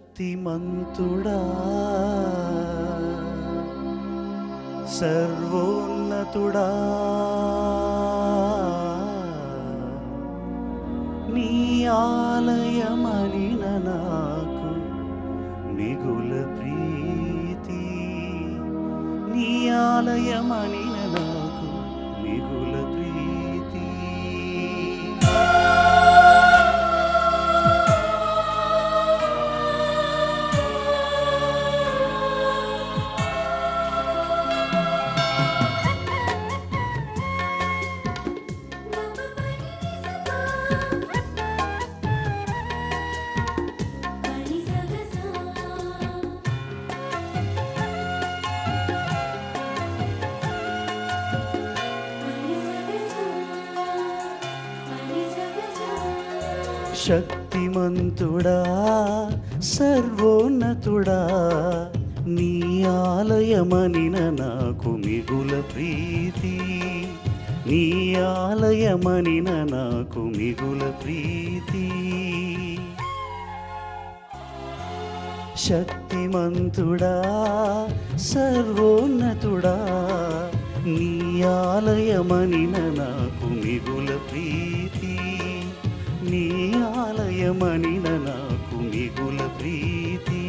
सर्वशक्तिमंतुडा सर्वोन्नतुडा नी आलयमनिन नाकु Miguel प्रीति नी आलयमनिन नाकु Miguel प्रीति शक्तिमंतुडा सर्वोन्नतुडा नी आलयमनिन नाकु Miguel प्रीति नी आलयमनिन नाकु Miguel प्रीति शक्तिमंतुडा सर्वोन्नतुडा नी आलयमनिन नाकु Miguel प्रीति नी आलयमनिन नाकु Miguel प्रीति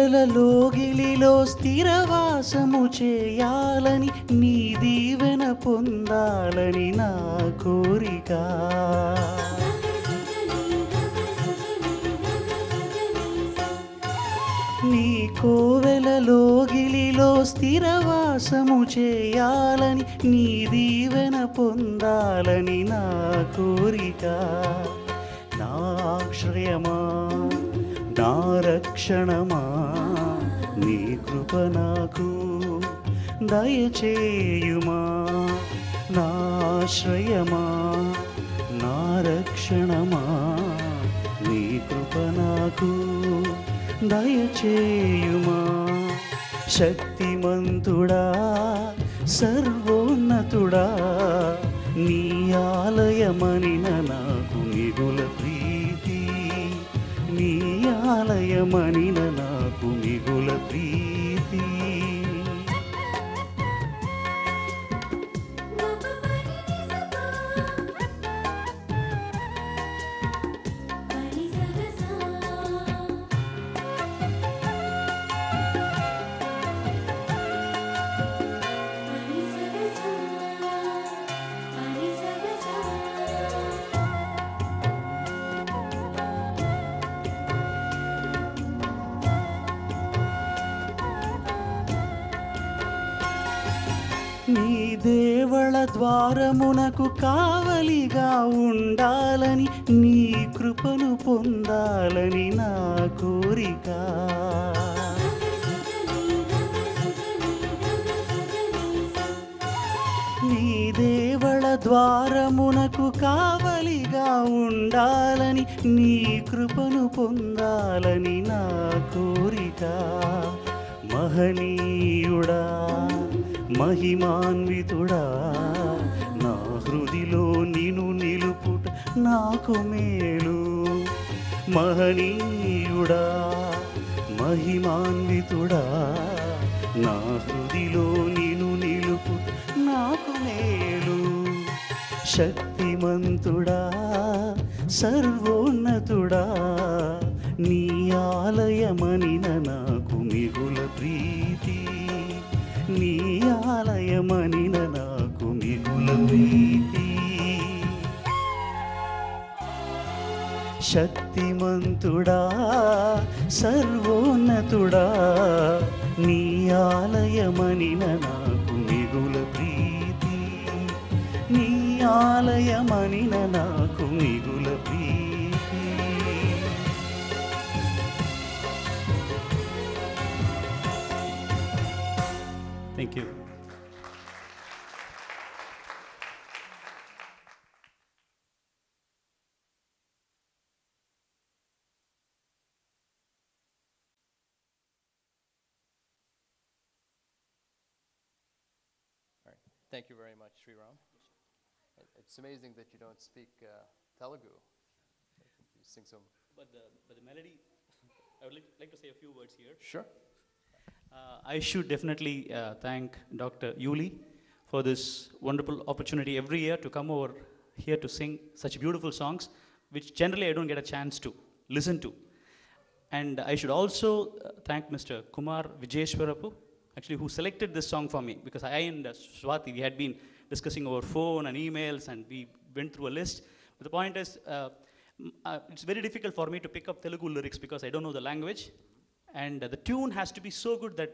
కోవెలలోగిలిలో స్థిరవాసము చేయాలని నీ దీవెన పొందాలని నా కోరిక నీ కోవెలలోగిలిలో స్థిరవాసము చేయాలని నీ దీవెన పొందాలని నా కోరిక నా ఆశ్రయమా నా రక్షణమా నీ కృప నాకు దయచేయుమా నా ఆశ్రయమా నా రక్షణమా నీ కృప నాకు దయచేయుమా శక్తిమంతుడా సర్వోన్నతుడా నీ ఆలయమనిన నాకు మిగుల ప్రీతి నీ ఆలయమనిన నాకు మిగుల ప్రీతి నీ దేవళ ద్వారమునకు కావలిగా ఉండాలని నీ కృపను పొందాలని నా కోరిక నీ దేవళ ద్వారమునకు కావలిగా ఉండాలని నీ కృపను పొందాలని నా కోరిక మహనీయుడా మహిమాన్వితుడా నా హృదిలో నిన్ను నిలుపుట నాకు మేలు మహనీయుడా మహిమాన్వితుడా నా హృదిలో నిన్ను నిలుపుట నాకు మేలు శక్తిమంతుడా సర్వోన్నతుడా నీ ఆలయమనిన నాకు మిగుల ప్రీతి నీ ఆలయమనిన నాకు మిగుల ప్రీతి శక్తిమంతుడా సర్వోన్నతుడా నీ ఆలయమనిన నాకు మిగుల ప్రీతి నీ ఆలయమనిన నాకు మిగుల ప్రీతి. Thank you. Thank you very much, Sriram. It's amazing that you don't speak Telugu. You sing some. But the melody, I would like to say a few words here. Sure. I should definitely thank Dr. Yuli for this wonderful opportunity every year to come over here to sing such beautiful songs, which generally I don't get a chance to listen to. And I should also thank Mr. Kumar Vijeshwarapu, actually, who selected this song for me, because I and Swati, we had been discussing over phone and emails, and we went through a list. But the point is, it's very difficult for me to pick up Telugu lyrics because I don't know the language, and the tune has to be so good that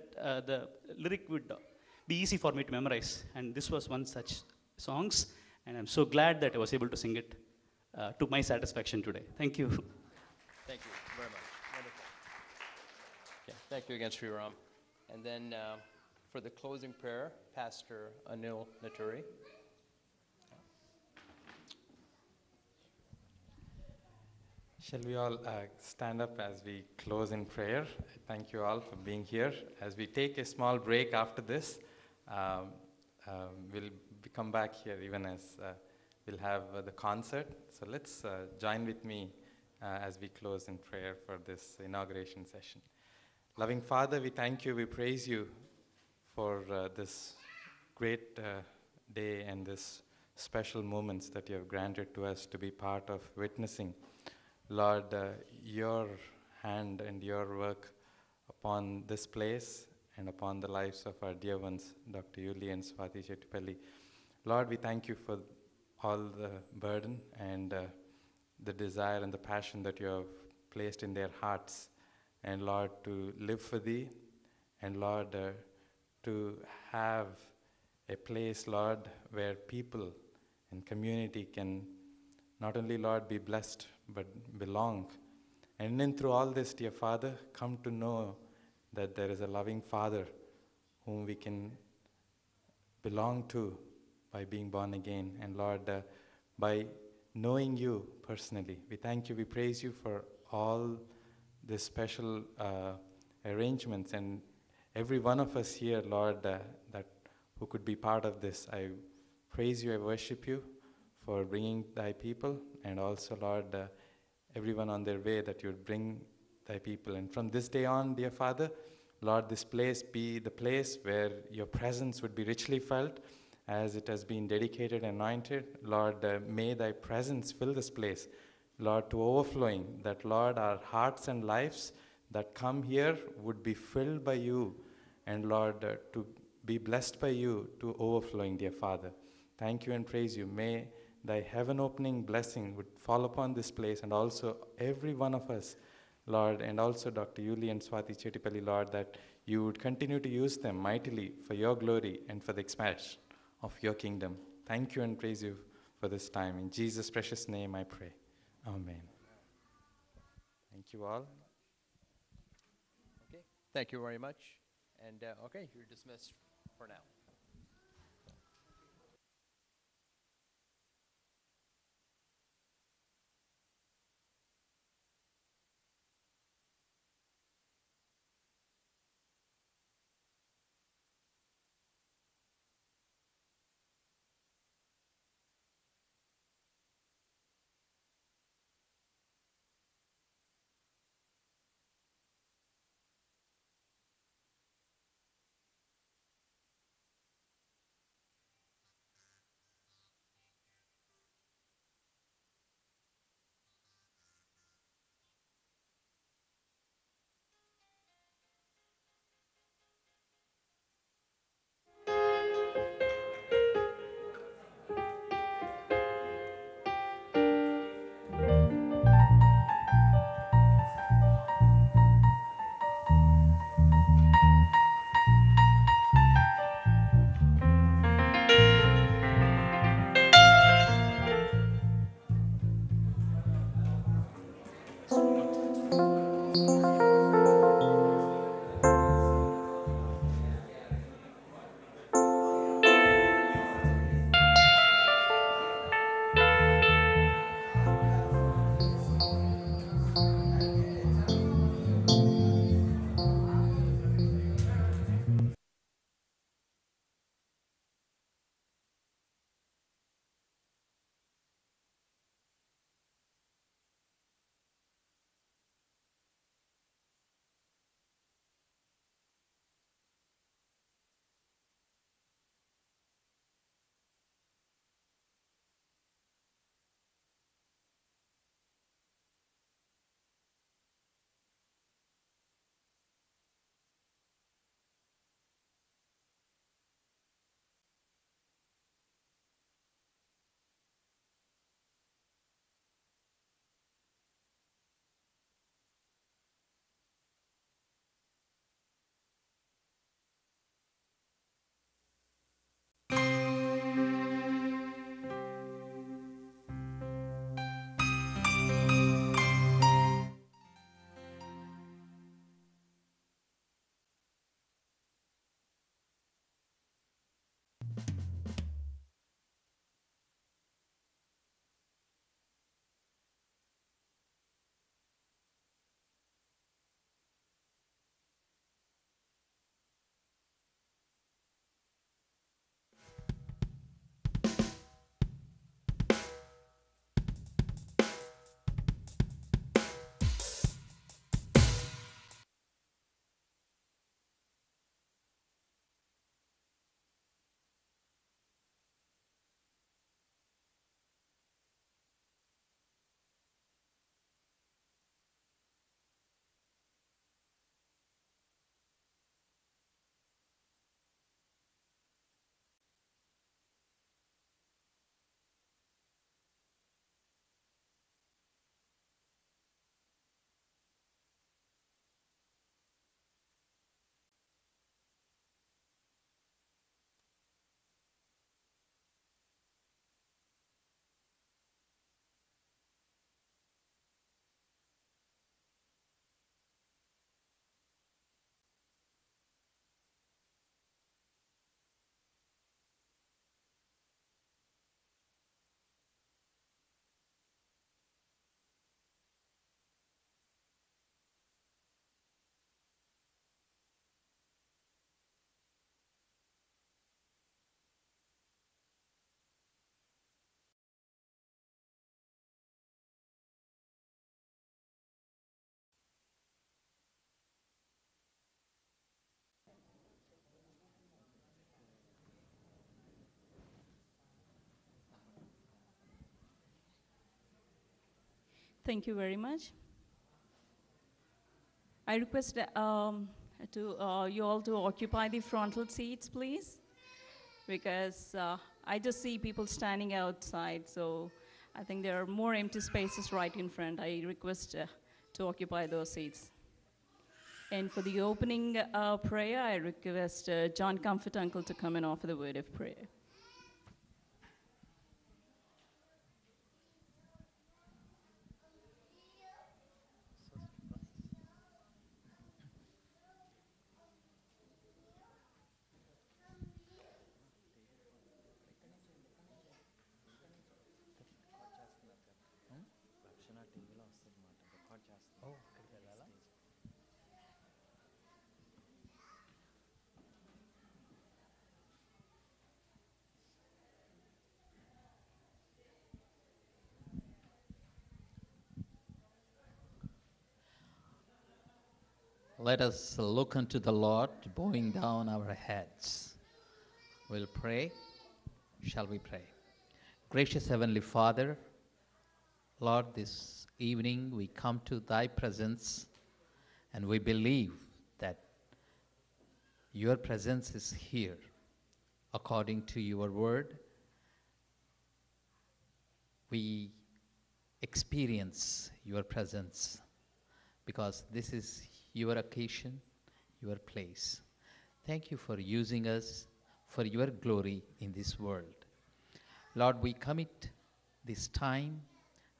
the lyric would be easy for me to memorize. And this was one such songs, and I'm so glad that I was able to sing it to my satisfaction today. Thank you. Thank you very much. Wonderful. Yeah, thank you again, Sriram. And then for the closing prayer, Pastor Anil Naturi. Shall we all stand up as we close in prayer? Thank you all for being here. As we take a small break after this, we'll come back here even as we'll have the concert. So let's join with me as we close in prayer for this inauguration session. Loving Father, we thank you, we praise you for this great day and this special moments that you have granted to us to be part of witnessing, Lord, your hand and your work upon this place and upon the lives of our dear ones, Dr. Yuli and Swati Chettipalli. Lord, we thank you for all the burden and the desire and the passion that you have placed in their hearts, and Lord, to live for thee, and Lord, to have a place, Lord, where people and community can not only, Lord, be blessed, but belong. And then through all this, dear Father, come to know that there is a loving Father whom we can belong to by being born again. And Lord, by knowing you personally, we thank you, we praise you for all the special arrangements, and every one of us here, Lord, that who could be part of this. I praise you, I worship you for bringing thy people, and also, Lord, everyone on their way, that you would bring thy people. And from this day on, dear Father, Lord, this place be the place where your presence would be richly felt as it has been dedicated and anointed. Lord, may thy presence fill this place, Lord, to overflowing, that, Lord, our hearts and lives that come here would be filled by you, and, Lord, to be blessed by you to overflowing, dear Father. Thank you and praise you. May thy heaven-opening blessing would fall upon this place, and also every one of us, Lord, and also Dr. Yuli and Swati Chettipalli, Lord, that you would continue to use them mightily for your glory and for the expansion of your kingdom. Thank you and praise you for this time. In Jesus' precious name I pray. Amen. Thank you all. Okay, thank you very much. And okay, you're dismissed for now. Thank you very much. I request you all to occupy the frontal seats, please, because I just see people standing outside, so I think there are more empty spaces right in front. I request to occupy those seats. And for the opening prayer, I request John Comfort Uncle to come and offer the word of prayer. Let us look unto the Lord, bowing down our heads. We'll pray. Shall we pray? Gracious Heavenly Father, Lord, this evening we come to Thy presence, and we believe that Your presence is here according to Your word. We experience Your presence because this is Your occasion, Your place. Thank You for using us for Your glory in this world. Lord, we commit this time,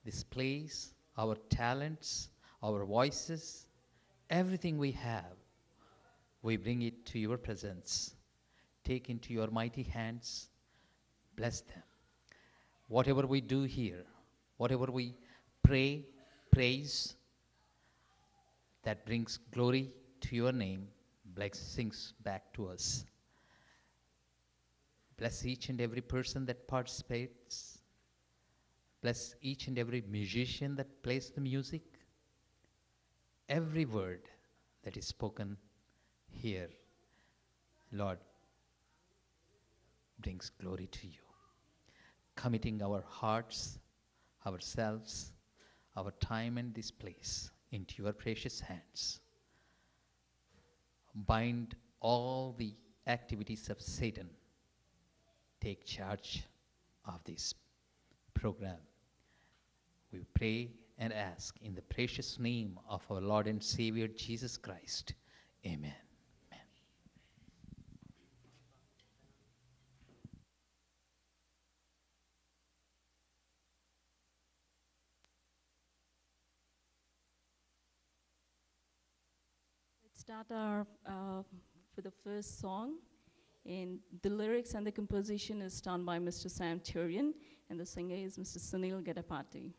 this place, our talents, our voices, everything we have, we bring it to Your presence. Take into Your mighty hands, bless them. Whatever we do here, whatever we pray, praise, that brings glory to Your name, blessings back to us. Bless each and every person that participates. Bless each and every musician that plays the music. Every word that is spoken here, Lord, brings glory to You. Committing our hearts, ourselves, our time and this place into Your precious hands. Bind all the activities of Satan. Take charge of this program. We pray and ask in the precious name of our Lord and Savior Jesus Christ. Amen. Let's start for the first song. And the lyrics and the composition is done by Mr. Sam Turian, and the singer is Mr. Sunil Gadapati.